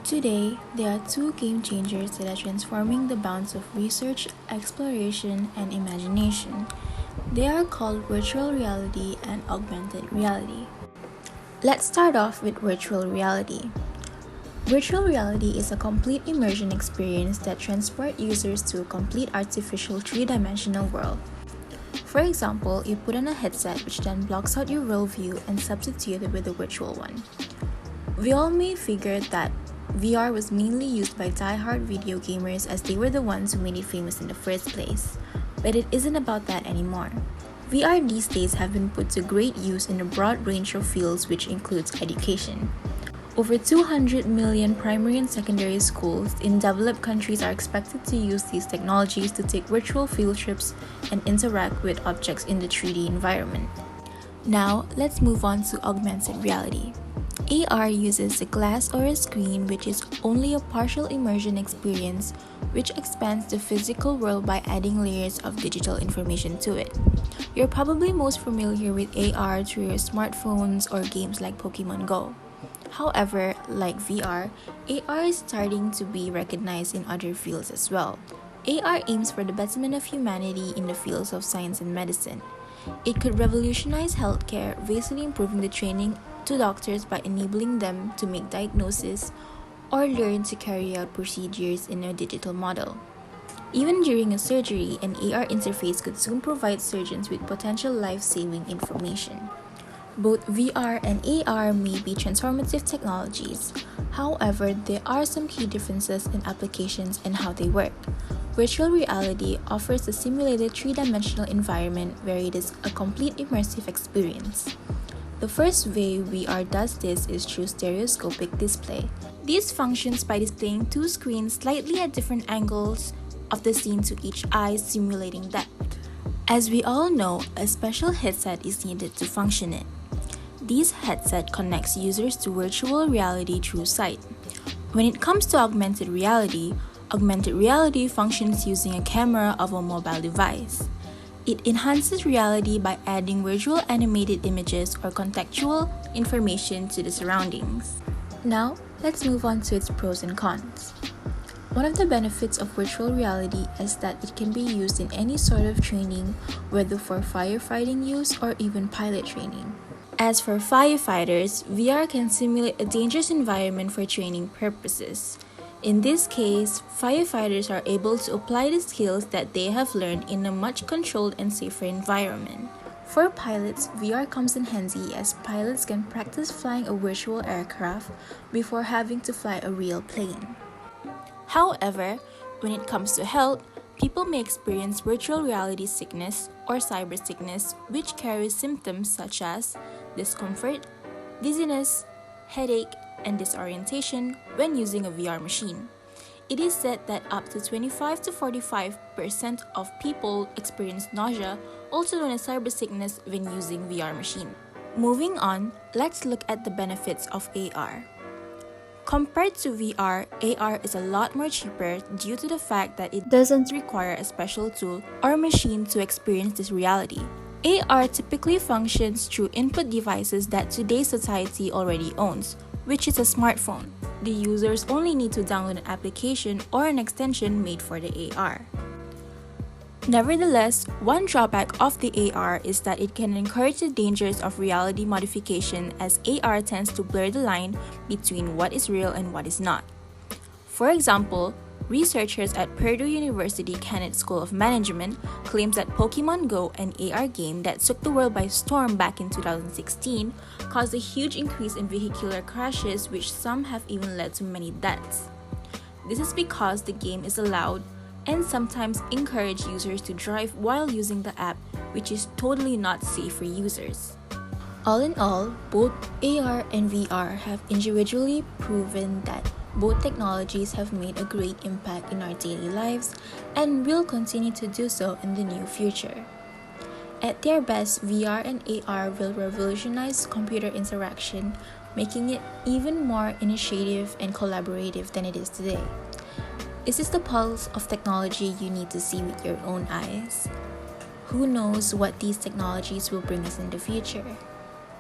Today, there are two game changers that are transforming the bounds of research, exploration, and imagination. They are called virtual reality and augmented reality. Let's start off with virtual reality. Virtual reality is a complete immersion experience that transports users to a complete artificial three-dimensional world. For example, you put on a headset which then blocks out your real view and substitutes it with a virtual one. We all may figure that VR was mainly used by die-hard video gamers as they were the ones who made it famous in the first place. But it isn't about that anymore. VR these days have been put to great use in a broad range of fields, which includes education. Over 200 million primary and secondary schools in developed countries are expected to use these technologies to take virtual field trips and interact with objects in the 3D environment. Now, let's move on to augmented reality. AR uses a glass or a screen which is only a partial immersion experience which expands the physical world by adding layers of digital information to it. You're probably most familiar with AR through your smartphones or games like Pokemon Go. However, like VR, AR is starting to be recognized in other fields as well. AR aims for the betterment of humanity in the fields of science and medicine. It could revolutionize healthcare, vastly improving the training to doctors by enabling them to make diagnoses or learn to carry out procedures in a digital model. Even during a surgery, an AR interface could soon provide surgeons with potential life-saving information. Both VR and AR may be transformative technologies. However, there are some key differences in applications and how they work. Virtual reality offers a simulated three-dimensional environment where it is a complete immersive experience. The first way VR does this is through stereoscopic display. This functions by displaying two screens slightly at different angles of the scene to each eye, simulating depth. As we all know, a special headset is needed to function it. This headset connects users to virtual reality through sight. When it comes to augmented reality functions using a camera of a mobile device. It enhances reality by adding virtual animated images or contextual information to the surroundings. Now, let's move on to its pros and cons. One of the benefits of virtual reality is that it can be used in any sort of training, whether for firefighting use or even pilot training. As for firefighters, VR can simulate a dangerous environment for training purposes. In this case, firefighters are able to apply the skills that they have learned in a much controlled and safer environment. For pilots, VR comes in handy as pilots can practice flying a virtual aircraft before having to fly a real plane. However, when it comes to health, people may experience virtual reality sickness or cyber sickness, which carries symptoms such as discomfort, dizziness, headache, and disorientation when using a VR machine. It is said that up to 25 to 45% of people experience nausea, also known as cyber sickness, when using VR machine. Moving on, let's look at the benefits of AR. Compared to VR, AR is a lot more cheaper due to the fact that it doesn't require a special tool or machine to experience this reality. AR typically functions through input devices that today's society already owns, which is a smartphone. The users only need to download an application or an extension made for the AR. Nevertheless, one drawback of the AR is that it can encourage the dangers of reality modification, as AR tends to blur the line between what is real and what is not. For example, researchers at Purdue University Kennett School of Management claims that Pokemon Go, an AR game that took the world by storm back in 2016, caused a huge increase in vehicular crashes, which some have even led to many deaths. This is because the game is allowed and sometimes encourage users to drive while using the app, which is totally not safe for users. All in all, both AR and VR have individually proven that both technologies have made a great impact in our daily lives and will continue to do so in the near future. At their best, VR and AR will revolutionize computer interaction, making it even more initiative and collaborative than it is today. This is the pulse of technology you need to see with your own eyes. Who knows what these technologies will bring us in the future?